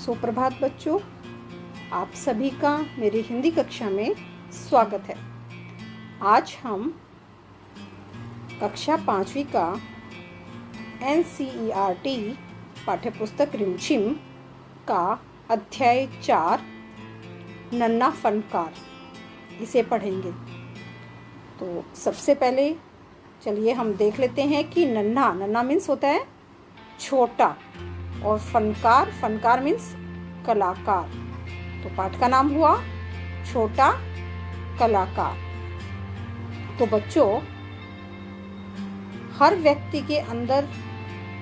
सुप्रभात बच्चों, आप सभी का मेरी हिंदी कक्षा में स्वागत है। आज हम कक्षा 5वीं का NCERT पाठ्यपुस्तक रिमझिम का अध्याय 4 नन्हा फनकार इसे पढ़ेंगे। तो सबसे पहले चलिए हम देख लेते हैं कि नन्हा मीन्स होता है छोटा और फनकार मीन्स कलाकार। तो पाठ का नाम हुआ छोटा कलाकार। तो बच्चों, हर व्यक्ति के अंदर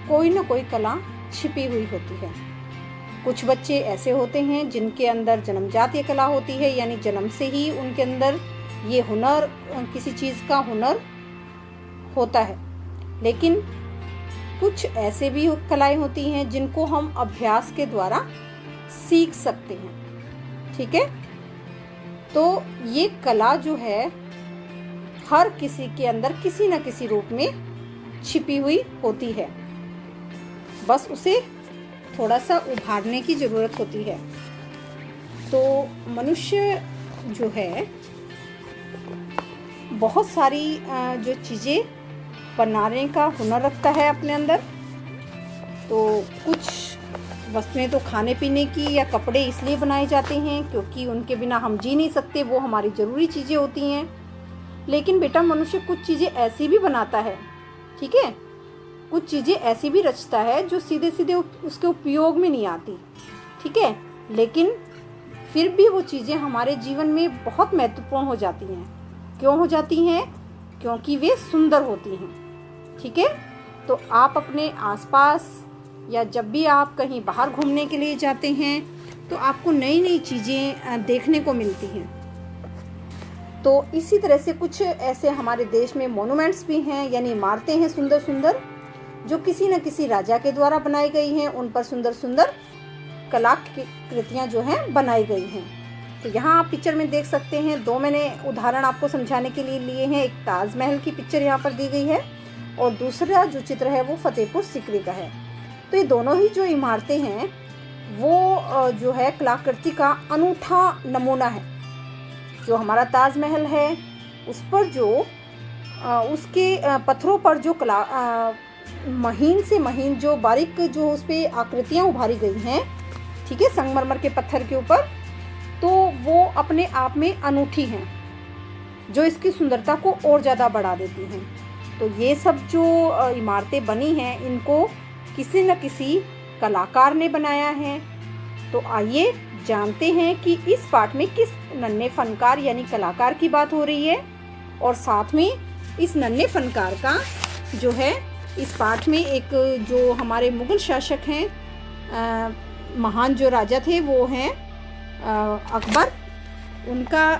कोई ना कोई कला छिपी हुई होती है। कुछ बच्चे ऐसे होते हैं जिनके अंदर जन्मजात ये कला होती है, यानी जन्म से ही उनके अंदर ये हुनर, किसी चीज़ का हुनर होता है। लेकिन कुछ ऐसे भी कलाएं होती हैं जिनको हम अभ्यास के द्वारा सीख सकते हैं। ठीक है, तो ये कला जो है हर किसी के अंदर किसी न किसी रूप में छिपी हुई होती है, बस उसे थोड़ा सा उभारने की ज़रूरत होती है। तो मनुष्य जो है बहुत सारी जो चीज़ें बनाने का हुनर रखता है अपने अंदर। तो कुछ वस्तुएं तो खाने पीने की या कपड़े इसलिए बनाए जाते हैं क्योंकि उनके बिना हम जी नहीं सकते, वो हमारी ज़रूरी चीज़ें होती हैं। लेकिन बेटा, मनुष्य कुछ चीज़ें ऐसी भी बनाता है, ठीक है, कुछ चीज़ें ऐसी भी रचता है जो सीधे सीधे उसके उपयोग में नहीं आती, ठीक है, लेकिन फिर भी वो चीज़ें हमारे जीवन में बहुत महत्वपूर्ण हो जाती हैं। क्यों हो जाती हैं? क्योंकि वे सुंदर होती हैं। ठीक है, तो आप अपने आसपास या जब भी आप कहीं बाहर घूमने के लिए जाते हैं तो आपको नई नई चीज़ें देखने को मिलती हैं। तो इसी तरह से कुछ ऐसे हमारे देश में मोनूमेंट्स भी हैं, यानी इमारतें हैं सुंदर सुंदर, जो किसी न किसी राजा के द्वारा बनाई गई हैं। उन पर सुंदर सुंदर कलाकृतियाँ जो हैं बनाई गई हैं। तो यहाँ आप पिक्चर में देख सकते हैं, दो मैंने उदाहरण आपको समझाने के लिए लिए हैं। एक ताजमहल की पिक्चर यहाँ पर दी गई है और दूसरा जो चित्र है वो फतेहपुर सीकरी का है। तो ये दोनों ही जो इमारतें हैं वो जो है कलाकृति का अनूठा नमूना है। जो हमारा ताजमहल है उस पर जो उसके पत्थरों पर जो महीन से महीन जो बारीक जो उस पर आकृतियाँ उभारी गई हैं, ठीक है, संगमरमर के पत्थर के ऊपर, तो वो अपने आप में अनूठी हैं, जो इसकी सुंदरता को और ज़्यादा बढ़ा देती हैं। तो ये सब जो इमारतें बनी हैं इनको किसी न किसी कलाकार ने बनाया है। तो आइए जानते हैं कि इस पाठ में किस नन्हे फनकार यानी कलाकार की बात हो रही है, और साथ में इस नन्हे फनकार का जो है इस पाठ में एक जो हमारे मुगल शासक हैं, महान जो राजा थे वो हैं अकबर, उनका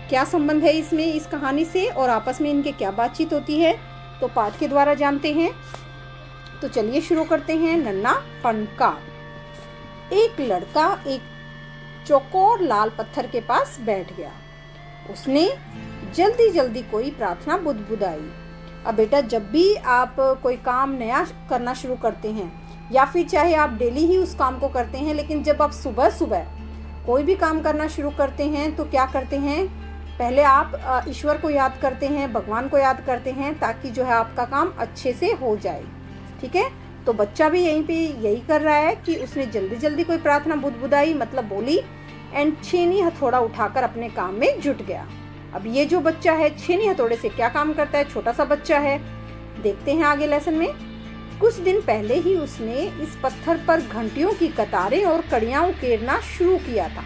क्या संबंध है इसमें, इस कहानी से, और आपस में इनके क्या बातचीत होती है, तो पाठ के द्वारा जानते हैं। तो चलिए शुरू करते हैं। नन्हा फनकार। एक लड़का एक चौकोर लाल पत्थर के पास बैठ गया। उसने जल्दी जल्दी कोई प्रार्थना बुदबुदाई। अब बेटा, जब भी आप कोई काम नया करना शुरू करते हैं या फिर चाहे आप डेली ही उस काम को करते हैं, लेकिन जब आप सुबह सुबह कोई भी काम करना शुरू करते हैं तो क्या करते हैं, पहले आप ईश्वर को याद करते हैं, भगवान को याद करते हैं, ताकि जो है आपका काम अच्छे से हो जाए। ठीक है, तो बच्चा भी यहीं पे यही कर रहा है कि उसने जल्दी जल्दी कोई प्रार्थना बुदबुदाई, मतलब बोली, एंड छेनी हथौड़ा उठाकर अपने काम में जुट गया। अब ये जो बच्चा है छेनी हथौड़े से क्या काम करता है, छोटा सा बच्चा है, देखते हैं आगे लेसन में। कुछ दिन पहले ही उसने इस पत्थर पर घंटियों की कतारें और कड़ियाँ उकेरना शुरू किया था।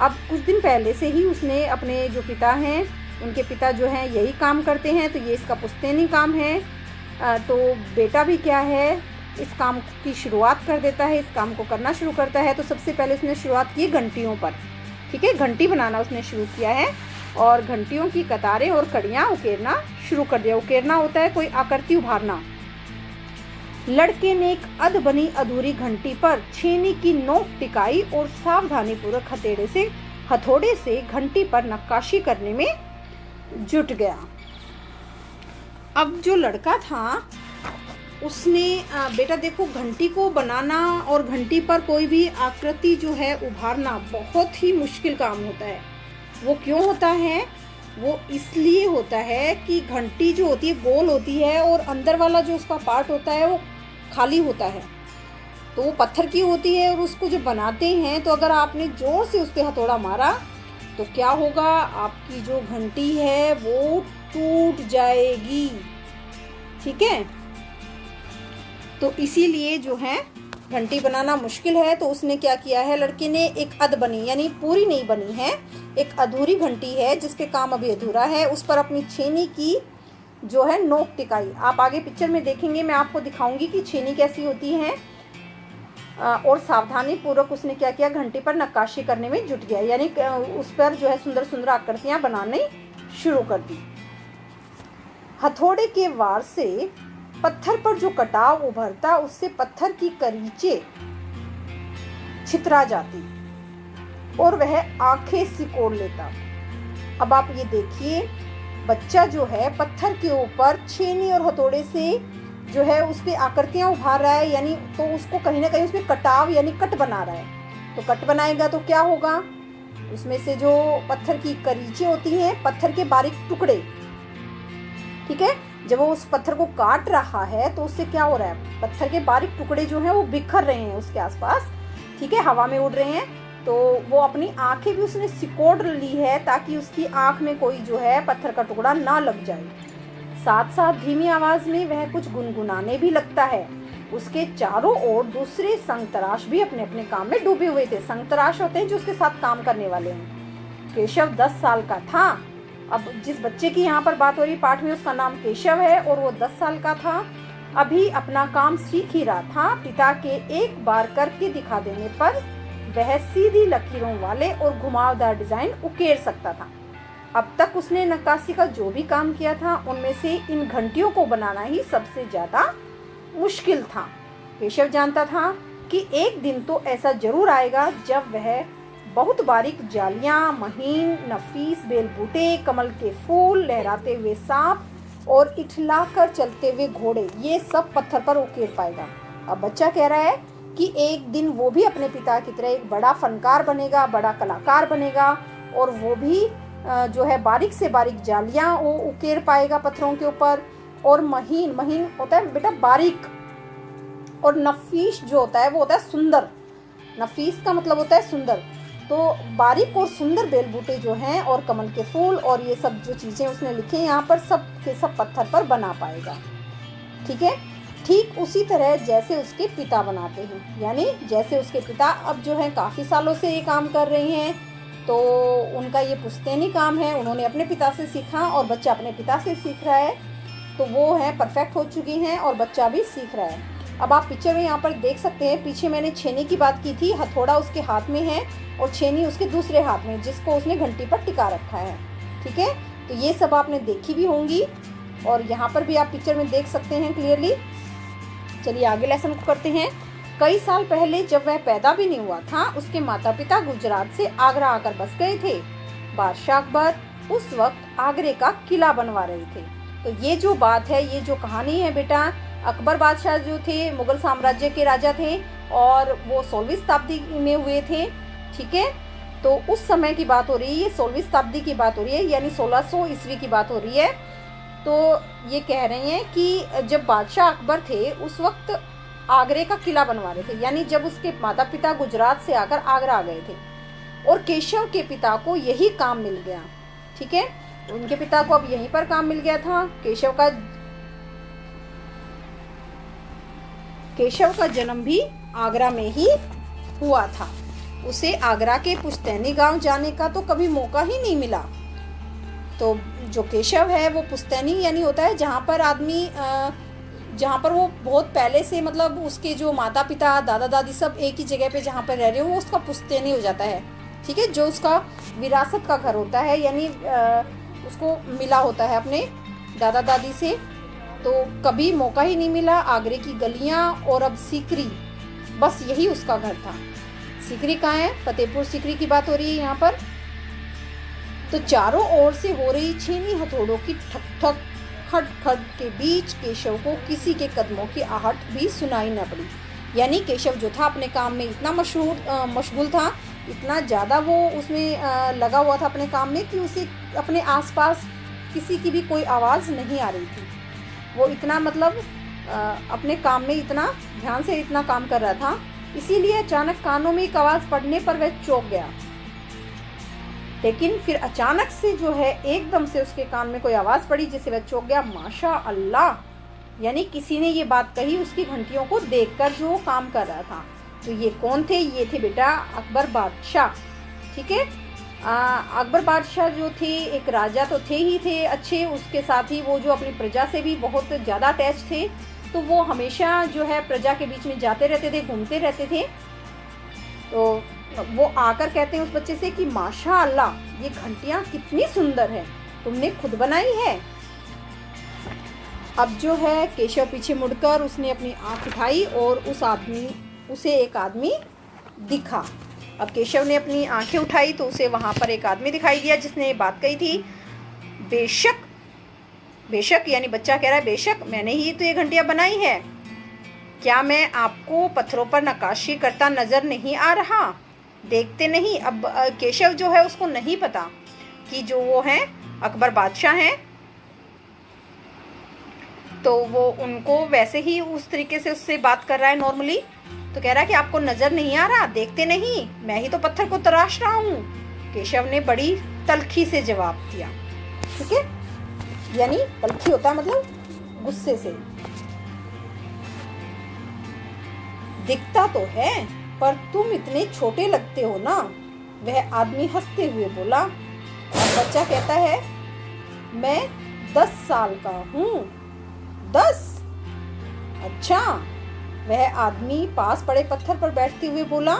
अब कुछ दिन पहले से ही उसने अपने जो पिता हैं, उनके पिता जो हैं यही काम करते हैं, तो ये इसका पुश्तैनी काम है। तो बेटा भी क्या है, इस काम की शुरुआत कर देता है, इस काम को करना शुरू करता है। तो सबसे पहले उसने शुरुआत की घंटियों पर, ठीक है, घंटी बनाना उसने शुरू किया है और घंटियों की कतारें और कड़ियाँ उकेरना शुरू कर दिया। उकेरना होता है कोई आकृति उभारना। लड़के ने एक अध बनी अधूरी घंटी पर छेनी की नोक टिकाई और सावधानीपूर्वक हथौड़े से घंटी पर नक्काशी करने में जुट गया। अब जो लड़का था उसने बेटा देखो, घंटी को बनाना और घंटी पर कोई भी आकृति जो है उभारना बहुत ही मुश्किल काम होता है। वो क्यों होता है? वो इसलिए होता है कि घंटी जो होती है गोल होती है और अंदर वाला जो उसका पार्ट होता है वो खाली होता है। तो वो पत्थर की होती है और उसको जब बनाते हैं तो अगर आपने जोर से उस पर हथौड़ा मारा तो क्या होगा, आपकी जो घंटी है वो टूट जाएगी। ठीक है, तो इसीलिए जो है घंटी बनाना मुश्किल है। तो उसने क्या किया है, लड़के ने एक अध बनी, यानी पूरी नहीं बनी है, एक अधूरी घंटी है जिसके काम अभी अधूरा है, उस पर अपनी छेनी की जो है नोक टिकाई। आप आगे पिक्चर में देखेंगे, मैं आपको दिखाऊंगी कि छेनी कैसी होती है। और सावधानी पूर्वक उसने क्या किया, घंटी पर नक्काशी करने में जुट गया, यानी उस पर जो है सुंदर सुंदर आकृतियां बनाने शुरू कर दी। हथौड़े के वार से पत्थर पर जो कटाव उभरता उससे पत्थर की करीचे छितरा जाती और वह आंखें सिकोड़ लेता। अब आप ये देखिए, बच्चा जो है पत्थर के ऊपर छेनी और हथौड़े से जो है उस पे आकृतियां उभार रहा है, यानी तो उसको कहीं ना कहीं उसमें कटाव यानी कट बना रहा है। तो कट बनाएगा तो क्या होगा, उसमें से जो पत्थर की करीचे होती हैं, पत्थर के बारीक टुकड़े, ठीक है, जब वो उस पत्थर को काट रहा है तो उससे क्या हो रहा है, पत्थर के बारीक टुकड़े जो हैं वो बिखर रहे हैं उसके आसपास, ठीक है, हवा में उड़ रहे हैं। तो वो अपनी आंखें भी उसने सिकोड़ ली है ताकि उसकी आंख में कोई जो है पत्थर का टुकड़ा ना लग जाए। साथ साथ धीमी आवाज में वह कुछ गुनगुनाने भी लगता है। उसके चारों ओर दूसरे संगतराश भी अपने अपने काम में डूबे हुए थे। संगतराश होते हैं जो उसके साथ काम करने वाले हैं। केशव 10 साल का था। अब जिस बच्चे की यहाँ पर बात हो रही पाठ में, उसका नाम केशव है और वो 10 साल का था। अभी अपना काम सीख ही रहा था। पिता के एक बार करके दिखा देने पर वह सीधी लकीरों वाले और घुमावदार डिजाइन उकेर सकता था। अब तक उसने नक्काशी का जो भी काम किया था उनमें से इन घंटियों को बनाना ही सबसे ज्यादा मुश्किल था। केशव जानता था कि एक दिन तो ऐसा जरूर आएगा जब वह बहुत बारीक जालियां, महीन नफीस बेलबूटे, कमल के फूल, लहराते हुए सांप और इठलाकर चलते हुए घोड़े, ये सब पत्थर पर उकेर पाएगा। अब बच्चा कह रहा है कि एक दिन वो भी अपने पिता की तरह एक बड़ा फनकार बनेगा, बड़ा कलाकार बनेगा और वो भी जो है बारीक से बारीक जालियां वो उकेर पाएगा पत्थरों के ऊपर। और महीन, महीन होता है बेटा बारीक, और नफीस जो होता है वो होता है सुंदर। नफीस का मतलब होता है सुंदर। तो बारीक और सुंदर बेलबूटे जो हैं और कमल के फूल और ये सब जो चीज़ें उसने लिखी हैं यहाँ पर, सब के सब पत्थर पर बना पाएगा। ठीक है, ठीक उसी तरह जैसे उसके पिता बनाते हैं, यानी जैसे उसके पिता अब जो है काफ़ी सालों से ये काम कर रहे हैं, तो उनका ये पुश्तैनी काम है, उन्होंने अपने पिता से सीखा और बच्चा अपने पिता से सीख रहा है। तो वो है परफेक्ट हो चुके हैं और बच्चा भी सीख रहा है। अब आप पिक्चर में यहाँ पर देख सकते हैं, पीछे मैंने छेनी की बात की थी, हथौड़ा उसके हाथ में है और छेनी उसके दूसरे हाथ में जिसको उसने घंटी पर टिका रखा है। ठीक है, तो ये सब आपने देखी भी होंगी और यहाँ पर भी आप पिक्चर में देख सकते हैं क्लियरली। चलिए आगे लेसन को करते हैं। कई साल पहले जब वह पैदा भी नहीं हुआ था, उसके माता पिता गुजरात से आगरा आकर बस गए थे। बादशाह अकबर उस वक्त आगरे का किला बनवा रहे थे। तो ये जो बात है, ये जो कहानी है बेटा, अकबर बादशाह जो थे मुगल साम्राज्य के राजा थे और वो 16वीं शताब्दी में हुए थे। ठीक है, तो उस समय की बात हो रही है, ये 16वीं शताब्दी की बात हो रही है, यानी 1600 ईस्वी की बात हो रही है। तो ये कह रहे हैं कि जब बादशाह अकबर थे उस वक्त आगरे का किला बनवा रहे थे, यानी जब उसके माता पिता गुजरात से आकर आगरा आ गए थे और केशव के पिता को यही काम मिल गया। ठीक है, उनके पिता को अब यहीं पर काम मिल गया था। केशव का जन्म भी आगरा में ही हुआ था। उसे आगरा के पुश्तैनी गांव जाने का तो कभी मौका ही नहीं मिला। तो जो केशव है वो पुश्तैनी यानी होता है जहाँ पर आदमी जहाँ पर वो बहुत पहले से, मतलब उसके जो माता पिता दादा दादी सब एक ही जगह पे जहाँ पर रह रहे हो, वो उसका पुश्तैनी हो जाता है। ठीक है, जो उसका विरासत का घर होता है, यानी उसको मिला होता है अपने दादा दादी से। तो कभी मौका ही नहीं मिला। आगरे की गलियाँ और अब सीकरी, बस यही उसका घर था। सीकरी कहाँ है? फतेहपुर सीकरी की बात हो रही है यहाँ पर। तो चारों ओर से हो रही छेनी हथौड़ों की ठक ठक खट खट के बीच केशव को किसी के कदमों की आहट भी सुनाई न पड़ी। यानी केशव जो था अपने काम में इतना मशगूल था, इतना ज़्यादा वो उसमें लगा हुआ था अपने काम में कि उसे अपने आसपास किसी की भी कोई आवाज़ नहीं आ रही थी। वो इतना मतलब अपने काम में इतना ध्यान से इतना काम कर रहा था। इसीलिए अचानक कानों में एक आवाज़ पड़ने पर वह चौंक गया। लेकिन फिर अचानक से जो है एकदम से उसके कान में कोई आवाज़ पड़ी जिससे वह चौंक गया। माशा अल्लाह, यानी किसी ने ये बात कही उसकी घंटियों को देखकर जो वो काम कर रहा था। तो ये कौन थे? ये थे बेटा अकबर बादशाह। ठीक है, अकबर बादशाह जो थे एक राजा तो थे ही थे अच्छे, उसके साथ ही वो जो अपनी प्रजा से भी बहुत ज़्यादा अटैच थे। तो वो हमेशा जो है प्रजा के बीच में जाते रहते थे, घूमते रहते थे। तो वो आकर कहते हैं उस बच्चे से कि माशा अल्लाह, ये घंटियाँ कितनी सुंदर है, तुमने खुद बनाई है। अब जो है केशव पीछे मुड़कर उसने अपनी आँख उठाई और उसे एक आदमी दिखा। अब केशव ने अपनी आंखें उठाई तो उसे वहाँ पर एक आदमी दिखाई दिया जिसने ये बात कही थी। बेशक बेशक, यानी बच्चा कह रहा है बेशक मैंने ही तो ये घंटियाँ बनाई है। क्या मैं आपको पत्थरों पर नक्काशी करता नज़र नहीं आ रहा? देखते नहीं? अब केशव जो है उसको नहीं पता कि जो वो हैं अकबर बादशाह हैं, तो वो उनको वैसे ही उस तरीके से उससे बात कर रहा है नॉर्मली। तो कह रहा है कि आपको नज़र नहीं आ रहा? देखते नहीं? मैं ही तो पत्थर को तराश रहा हूँ। केशव ने बड़ी तल्खी से जवाब दिया। ठीक है, यानी तल्खी होता है मतलब गुस्से से। दिखता तो है पर तुम इतने छोटे लगते हो ना, वह आदमी हंसते हुए बोला। और बच्चा कहता है मैं 10 साल का हूँ। 10? अच्छा। वह आदमी पास पड़े पत्थर पर बैठते हुए बोला,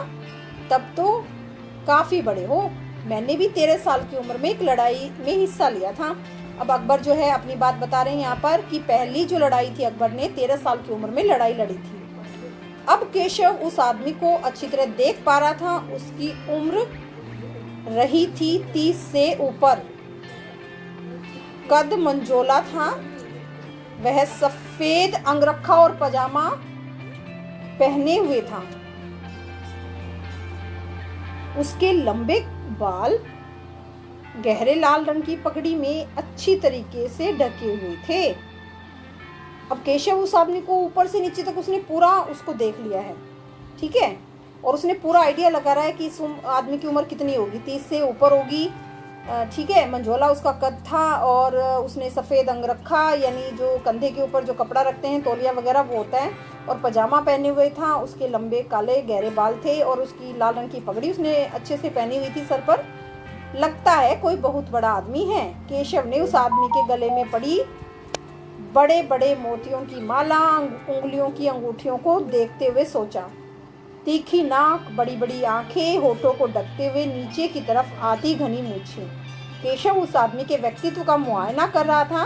तब तो काफ़ी बड़े हो। मैंने भी 13 साल की उम्र में एक लड़ाई में हिस्सा लिया था। अब अकबर जो है अपनी बात बता रहे हैं यहाँ पर कि पहली जो लड़ाई थी अकबर ने 13 साल की उम्र में लड़ाई लड़ी थी। अब केशव उस आदमी को अच्छी तरह देख पा रहा था। उसकी उम्र रही थी 30 से ऊपर, कद मंजोला था। वह सफेद अंगरखा और पजामा पहने हुए था। उसके लंबे बाल गहरे लाल रंग की पगड़ी में अच्छी तरीके से ढके हुए थे। अब केशव उस आदमी को ऊपर से नीचे तक उसने पूरा उसको देख लिया है। ठीक है, और उसने पूरा आइडिया लगा रहा है कि इस आदमी की उम्र कितनी होगी, 30 से ऊपर होगी। ठीक है, मंझोला उसका कद था और उसने सफ़ेद अंगरखा यानी जो कंधे के ऊपर जो कपड़ा रखते हैं तौलिया वगैरह वो होता है, और पजामा पहने हुए था। उसके लंबे काले गहरे बाल थे और उसकी लाल रंग की पगड़ी उसने अच्छे से पहनी हुई थी सर पर। लगता है कोई बहुत बड़ा आदमी है। केशव ने उस आदमी के गले में पड़ी बड़े बड़े मोतियों की माला, उंगलियों की अंगूठियों को देखते हुए सोचा। तीखी नाक, बड़ी बड़ी आंखें, होठों को ढकते हुए नीचे की तरफ आती घनी मूछें। केशव उस आदमी के व्यक्तित्व का मुआयना कर रहा था।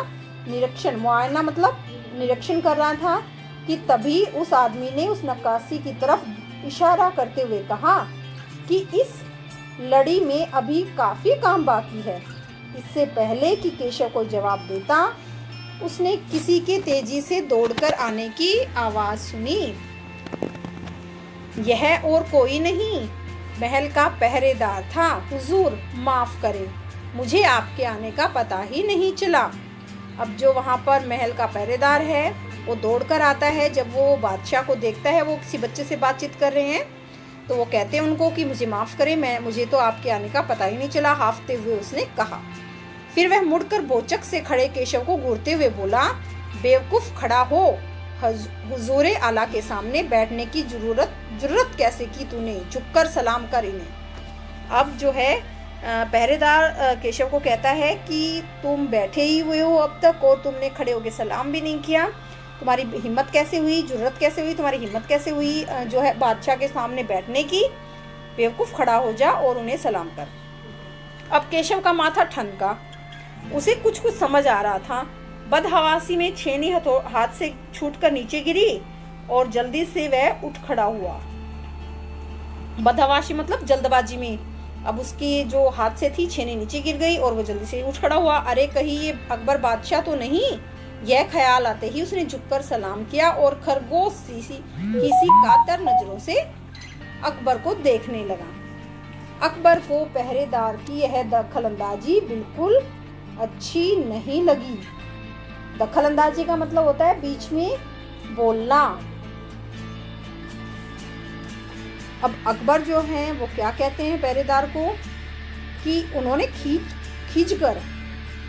मुआयना मतलब निरीक्षण कर रहा था कि तभी उस आदमी ने उस नक्काशी की तरफ इशारा करते हुए कहा कि इस लड़ी में अभी काफ़ी काम बाकी है। इससे पहले कि केशव को जवाब देता, उसने किसी के तेजी से दौड़कर आने की आवाज़ सुनी। यह और कोई नहीं, महल का पहरेदार था। हुजूर माफ़ करें, मुझे आपके आने का पता ही नहीं चला। अब जो वहाँ पर महल का पहरेदार है वो दौड़कर आता है। जब वो बादशाह को देखता है, वो किसी बच्चे से बातचीत कर रहे हैं, तो वो कहते हैं उनको कि मुझे माफ़ करें, मुझे तो आपके आने का पता ही नहीं चला, हाफते हुए उसने कहा। फिर वह मुड़कर बोचक से खड़े केशव को घूरते हुए बोला, बेवकूफ़, खड़ा हो। हुजूरे आला के सामने बैठने की जुर्रत कैसे की तूने? झुककर सलाम कर इन्हें। अब जो है पहरेदार केशव को कहता है कि तुम बैठे ही हुए हो अब तक और तुमने खड़े होकर सलाम भी नहीं किया। तुम्हारी हिम्मत कैसे हुई, जुर्रत कैसे हुई, तुम्हारी हिम्मत कैसे हुई जो है बादशाह के सामने बैठने की? बेवकूफ़, खड़ा हो जा और उन्हें सलाम कर। अब केशव का माथा ठनका। उसे कुछ समझ आ रहा था। बदहवासी में छेनी हाथ से छूटकर नीचे गिरी और जल्दी से वह उठ खड़ा हुआ। बदहवासी मतलब जल्दबाजी में। अब उसकी जो हाथ से थी छेनी नीचे गिर गई और वो जल्दी से उठ खड़ा हुआ। अरे कहीं ये अकबर बादशाह तो नहीं? यह ख्याल आते ही उसने झुककर सलाम किया और खरगोश किसी कातर नजरों से अकबर को देखने लगा। अकबर को पहरेदार की यह दखलंदाजी बिल्कुल अच्छी नहीं लगी। दखलंदाजी का मतलब होता है बीच में बोलना। अब अकबर जो है वो क्या कहते हैं पहरेदार को कि उन्होंने खींचकर,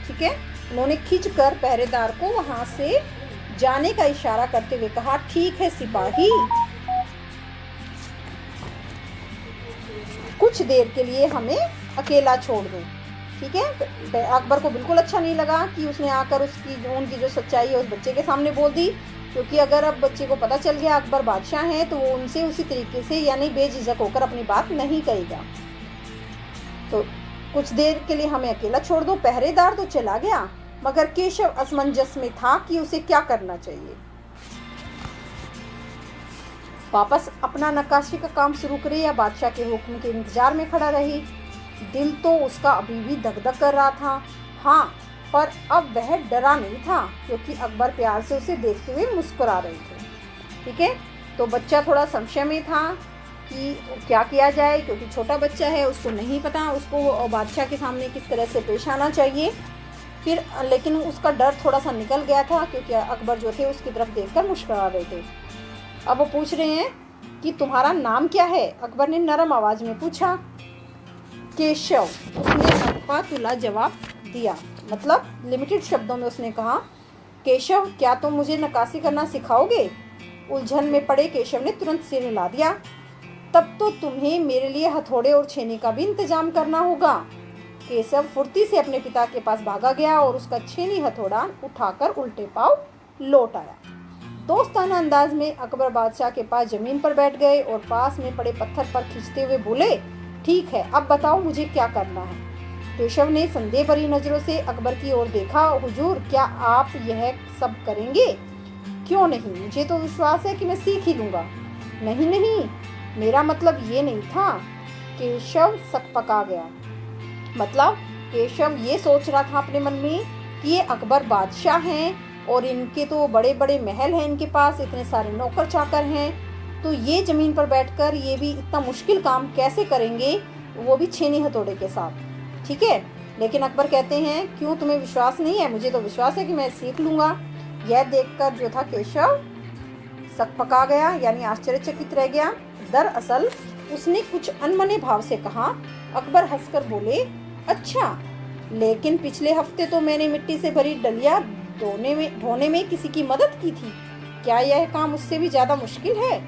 ठीक है, उन्होंने खींचकर पहरेदार को वहां से जाने का इशारा करते हुए कहा, ठीक है सिपाही, कुछ देर के लिए हमें अकेला छोड़ दो। ठीक है, अकबर को बिल्कुल अच्छा नहीं लगा कि उसने आकर उनकी जो सच्चाई है उस बच्चे के सामने बोल दी, क्योंकि अगर अब बच्चे को पता चल गया अकबर बादशाह हैं तो वो उनसे उसी तरीके से यानी बेझिझक होकर अपनी बात नहीं कहेगा। तो कुछ देर के लिए हमें अकेला छोड़ दो। पहरेदार तो चला गया, मगर केशव असमंजस में था कि उसे क्या करना चाहिए। वापस अपना नक्काशी का काम शुरू करे या बादशाह के हुक्म के इंतजार में खड़ा रहे। दिल तो उसका अभी भी धक-धक कर रहा था, हाँ, पर अब वह डरा नहीं था क्योंकि अकबर प्यार से उसे देखते हुए मुस्कुरा रहे थे। ठीक है, तो बच्चा थोड़ा संशय में था कि क्या किया जाए, क्योंकि छोटा बच्चा है, उसको नहीं पता उसको बादशाह के सामने किस तरह से पेश आना चाहिए। फिर लेकिन उसका डर थोड़ा सा निकल गया था क्योंकि अकबर जो थे उसकी तरफ देखकर मुस्कुरा रहे थे। अब वो पूछ रहे हैं कि तुम्हारा नाम क्या है? अकबर ने नरम आवाज में पूछा। केशव, उसने अल्फा-तुला जवाब दिया। मतलब लिमिटेड शब्दों में उसने कहा, केशव क्या तुम मुझे नक्काशी करना सिखाओगे? उलझन में पड़े केशव ने तुरंत सिर हिला दिया। तब तो तुम्हें मेरे लिए हथौड़े और छेनी का भी इंतजाम करना होगा। केशव फुर्ती से अपने पिता के पास भागा गया और उसका छेनी हथौड़ा उठाकर उल्टे पांव लौट आया। दोस्ताना अंदाज में अकबर बादशाह के पास जमीन पर बैठ गए और पास में पड़े पत्थर पर खींचते हुए बोले, ठीक है, अब बताओ मुझे क्या करना है। केशव ने संदेह भरी नजरों से अकबर की ओर देखा। हुजूर, क्या आप यह सब करेंगे? क्यों नहीं, मुझे तो विश्वास है कि मैं सीख ही लूंगा। नहीं नहीं, मेरा मतलब ये नहीं था। केशव सकपका गया। मतलब केशव ये सोच रहा था अपने मन में कि ये अकबर बादशाह हैं और इनके तो बड़े बड़े महल हैं, इनके पास इतने सारे नौकर चाकर हैं, तो ये जमीन पर बैठकर ये भी इतना मुश्किल काम कैसे करेंगे, वो भी छेनी हथौड़े के साथ। ठीक है, लेकिन अकबर कहते हैं, क्यों तुम्हें विश्वास नहीं है? मुझे तो विश्वास है कि मैं सीख लूंगा। यह देखकर जो था केशव सकपका गया, यानी आश्चर्यचकित रह गया। दरअसल उसने कुछ अनमने भाव से कहा। अकबर हंसकर बोले, अच्छा, लेकिन पिछले हफ्ते तो मैंने मिट्टी से भरी डलिया ढोने में किसी की मदद की थी। क्या यह काम उससे भी ज्यादा मुश्किल है?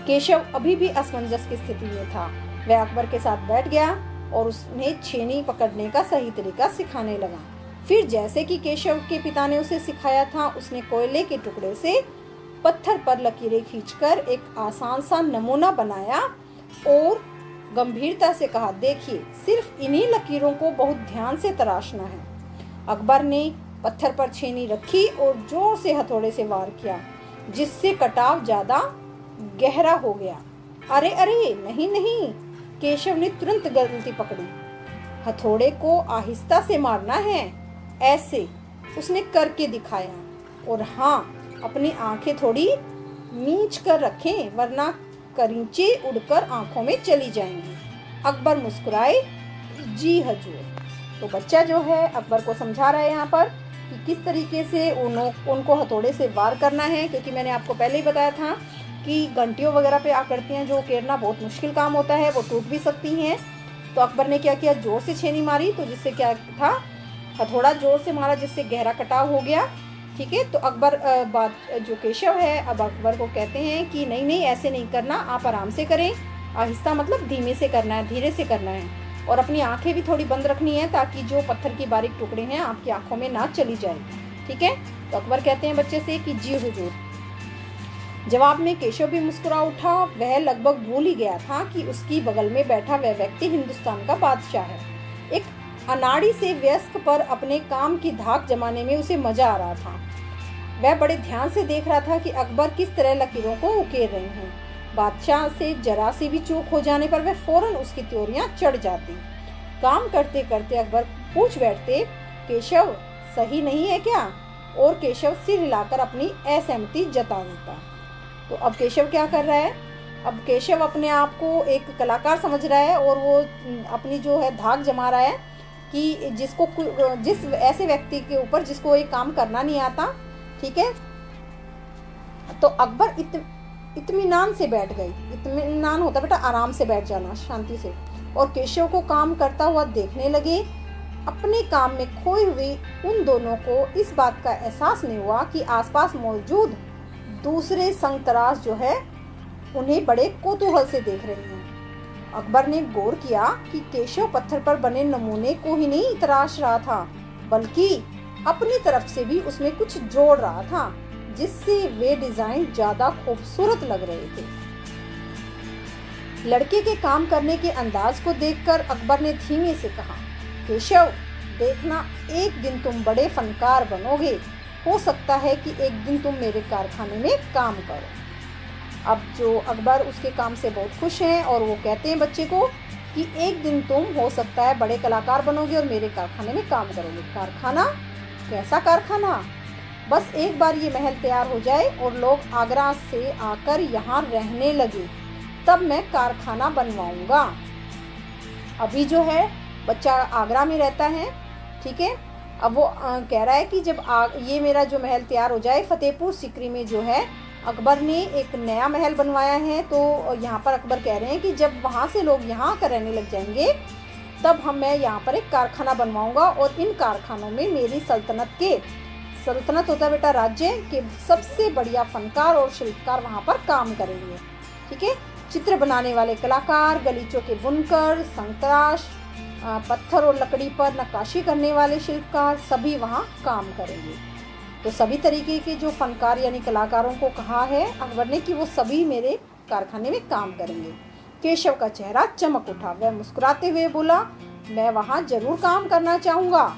केशव अभी भी असमंजस की स्थिति में था। वह अकबर के साथ बैठ गया और उसने छेनी पकड़ने का सही तरीका सिखाने लगा। फिर जैसे कि केशव के पिता ने उसे सिखाया था, उसने कोयले के टुकड़े से पत्थर पर लकीरें खींचकर एक आसान सा नमूना बनाया और गंभीरता से कहा, देखिए, सिर्फ इन्हीं लकीरों को बहुत ध्यान से तराशना है। अकबर ने पत्थर पर छेनी रखी और जोर से हथौड़े से वार किया, जिससे कटाव ज्यादा गहरा हो गया। अरे अरे, नहीं नहीं, केशव ने तुरंत गलती पकड़ी। हथौड़े को आहिस्ता से मारना है, ऐसे उसने करके दिखाया। और हाँ, अपनी आंखें थोड़ी नीच कर रखें, वरना करीचे उड़कर आंखों में चली जाएंगी। अकबर मुस्कुराए, जी हजूर। तो बच्चा जो है अकबर को समझा रहा है यहाँ पर कि किस तरीके से उनको हथौड़े से वार करना है, क्योंकि मैंने आपको पहले ही बताया था कि घंटियों वगैरह पे आकृतियाँ जो उकेरना बहुत मुश्किल काम होता है, वो टूट भी सकती हैं। तो अकबर ने क्या किया, जोर से छेनी मारी, तो जिससे क्या था, हथौड़ा जोर से मारा, जिससे गहरा कटाव हो गया। ठीक है, तो अकबर जो केशव है अब अकबर को कहते हैं कि नहीं नहीं, ऐसे नहीं करना, आप आराम से करें, आहिस्ता मतलब धीमे से करना है, धीरे से करना है, और अपनी आंखें भी थोड़ी बंद रखनी है ताकि जो पत्थर की बारीक टुकड़े हैं आपकी आंखों में ना चली जाए। ठीक है, तो अकबर कहते हैं बच्चे से कि जी हुजूर। जवाब में केशव भी मुस्कुरा उठा। वह लगभग भूल ही गया था कि उसकी बगल में बैठा वह व्यक्ति हिंदुस्तान का बादशाह है। एक अनाड़ी से वयस्क पर अपने काम की धाक जमाने में उसे मजा आ रहा था। वह बड़े ध्यान से देख रहा था कि अकबर किस तरह लकीरों को उकेर रहे हैं। बादशाह से जरा सी भी चूक हो जाने पर वह फौरन उसकी त्योरियां चढ़ जाती। काम करते करते अकबर पूछ बैठते, केशव, सही नहीं है क्या? और केशव सिर हिलाकर अपनी असहमति जता देता। तो अब केशव क्या कर रहा है, अब केशव अपने आप को एक कलाकार समझ रहा है और वो अपनी जो है धाक जमा रहा है कि जिस ऐसे व्यक्ति के ऊपर जिसको एक काम करना नहीं आता, ठीक है। तो अकबर इत्मीनान से बैठ गई। इत्मीनान होता बेटा आराम से बैठ जाना, शांति से, और केशव को काम करता हुआ देखने लगे। अपने काम में खोए हुए उन दोनों को इस बात का एहसास नहीं हुआ कि आसपास मौजूद दूसरे संगतराश जो है उन्हें बड़े कौतूहल से देख रहे हैं। अकबर ने गौर किया कि केशव पत्थर पर बने नमूने को ही नहीं तराश रहा था, बल्कि अपनी तरफ से भी उसमें कुछ जोड़ रहा था, जिससे वे डिजाइन ज्यादा खूबसूरत लग रहे थे। लड़के के काम करने के अंदाज को देखकर अकबर ने धीमे से कहा, केशव, देखना एक दिन तुम बड़े फनकार बनोगे। हो सकता है कि एक दिन तुम मेरे कारखाने में काम करो। अब जो अकबर उसके काम से बहुत खुश हैं और वो कहते हैं बच्चे को कि एक दिन तुम हो सकता है बड़े कलाकार बनोगे और मेरे कारखाने में काम करोगे। कारखाना? कैसा कारखाना? बस एक बार ये महल तैयार हो जाए और लोग आगरा से आकर यहाँ रहने लगे, तब मैं कारखाना बनवाऊंगा। अभी जो है बच्चा आगरा में रहता है, ठीक है। अब वो कह रहा है कि जब ये मेरा जो महल तैयार हो जाए, फतेहपुर सीकरी में जो है अकबर ने एक नया महल बनवाया है। तो यहाँ पर अकबर कह रहे हैं कि जब वहाँ से लोग यहाँ आकर रहने लग जाएंगे, तब मैं यहाँ पर एक कारखाना बनवाऊंगा और इन कारखानों में मेरी सल्तनत होता है बेटा राज्य के सबसे बढ़िया फनकार और शिल्पकार वहाँ पर काम करेंगे, ठीक है। चित्र बनाने वाले कलाकार, गलीचों के बुनकर, संतराश, पत्थर और लकड़ी पर नक्काशी करने वाले शिल्पकार सभी वहाँ काम करेंगे। तो सभी तरीके के जो फनकार यानी कलाकारों को कहा है अकबर ने कि वो सभी मेरे कारखाने में काम करेंगे। केशव का चेहरा चमक उठा, वह मुस्कुराते हुए बोला, मैं वहाँ जरूर काम करना चाहूँगा।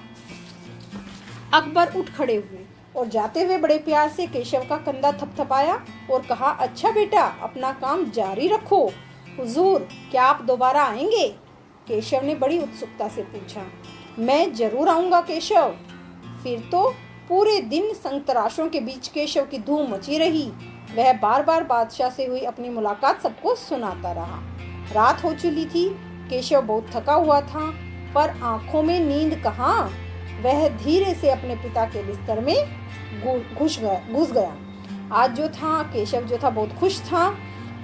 अकबर उठ खड़े हुए और जाते हुए बड़े प्यार से केशव का कंधा थपथपाया और कहा, अच्छा बेटा, अपना काम जारी रखो। हुजूर, क्या आप दोबारा आएंगे? केशव ने बड़ी उत्सुकता से पूछा। मैं जरूर आऊँगा केशव। फिर तो पूरे दिन संगतराशों के बीच केशव की धूम मची रही। वह बार बार बादशाह से हुई अपनी मुलाकात सबको सुनाता रहा। रात हो चुकी थी। केशव बहुत थका हुआ था, पर आंखों में नींद कहाँ। वह धीरे से अपने पिता के बिस्तर में घुस गया। आज जो था केशव जो था बहुत खुश था,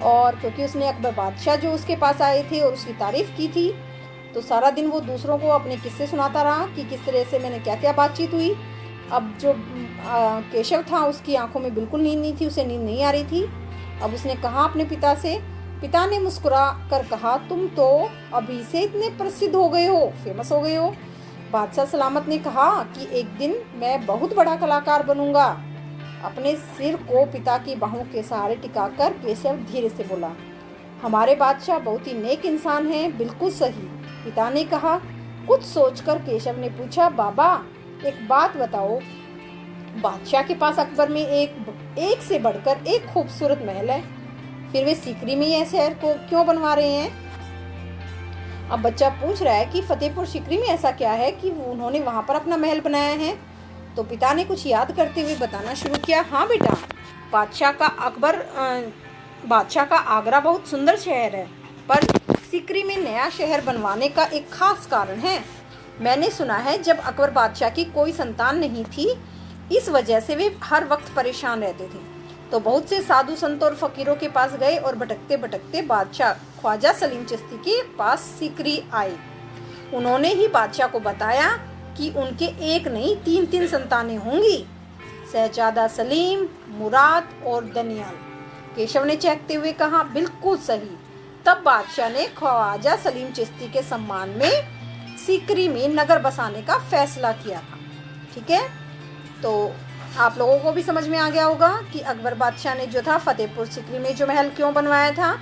और क्योंकि उसने अकबर बादशाह जो उसके पास आए थे और उसकी तारीफ की थी, तो सारा दिन वो दूसरों को अपने किस्से सुनाता रहा कि किस तरह से मैंने क्या क्या बातचीत हुई। अब जो केशव था उसकी आंखों में बिल्कुल नींद नहीं थी, उसे नींद नहीं आ रही थी। अब उसने कहा अपने पिता से। पिता ने मुस्कुरा कर कहा, तुम तो अभी से इतने प्रसिद्ध हो गए हो, फेमस हो गए हो। बादशाह सलामत ने कहा कि एक दिन मैं बहुत बड़ा कलाकार बनूंगा। अपने सिर को पिता की बाहों के सहारे टिकाकर केशव धीरे से बोला, हमारे बादशाह बहुत ही नेक इंसान हैं। बिल्कुल सही, पिता ने कहा। कुछ सोचकर केशव ने पूछा, बाबा एक बात बताओ, बादशाह के पास अकबर में एक से बढ़कर एक खूबसूरत महल है, फिर वे सीकरी में यह शहर को क्यों बनवा रहे हैं? अब बच्चा पूछ रहा है कि फतेहपुर सीकरी में ऐसा क्या है कि उन्होंने वहां पर अपना महल बनाया है। तो पिता ने कुछ याद करते हुए बताना शुरू किया, हाँ बेटा, बादशाह का आगरा बहुत सुंदर शहर है, पर सीकरी में नया शहर बनवाने का एक खास कारण है। मैंने सुना है जब अकबर बादशाह की कोई संतान नहीं थी, इस वजह से वे हर वक्त परेशान रहते थे, तो बहुत से साधु संतों और फकीरों के पास गए और भटकते भटकते बादशाह ख्वाजा सलीम चिश्ती के पास सीकरी आए। उन्होंने ही बादशाह को बताया कि उनके एक नहीं तीन संतानें होंगी, शहजादा सलीम, मुराद और दनियाल। केशव ने चहकते हुए कहा, बिल्कुल सही। तब बादशाह ने ख्वाजा सलीम चिश्ती के सम्मान में सीकरी में नगर बसाने का फैसला किया था, ठीक है। तो आप लोगों को भी समझ में आ गया होगा कि अकबर बादशाह ने जो था फतेहपुर सीकरी में जो महल क्यों बनवाया था,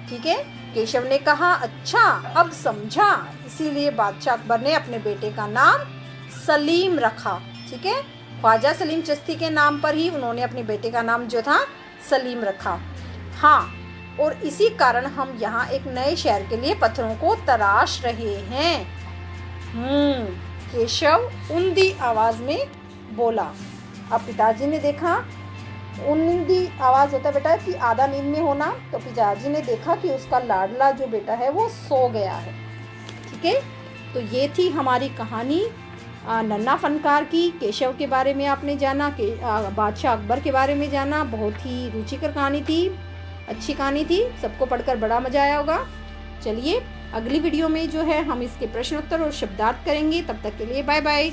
ठीक है। केशव ने कहा, अच्छा अब समझा, इसीलिए बादशाह अकबर ने अपने बेटे का नाम सलीम रखा, ठीक है। ख्वाजा सलीम चिश्ती के नाम पर ही उन्होंने अपने बेटे का नाम जो था सलीम रखा। हाँ, और इसी कारण हम यहाँ एक नए शहर के लिए पत्थरों को तराश रहे हैं। केशव उन्दी आवाज में बोला। अब पिताजी ने देखा, नींदी आवाज़ होता है बेटा कि आधा नींद में होना, तो पिताजी ने देखा कि उसका लाडला जो बेटा है वो सो गया है। ठीक है, तो ये थी हमारी कहानी नन्हा फनकार की। केशव के बारे में आपने जाना, कि बादशाह अकबर के बारे में जाना। बहुत ही रुचिकर कहानी थी, अच्छी कहानी थी, सबको पढ़कर बड़ा मज़ा आया होगा। चलिए अगली वीडियो में जो है हम इसके प्रश्न उत्तर और शब्दार्थ करेंगे। तब तक के लिए बाय बाय।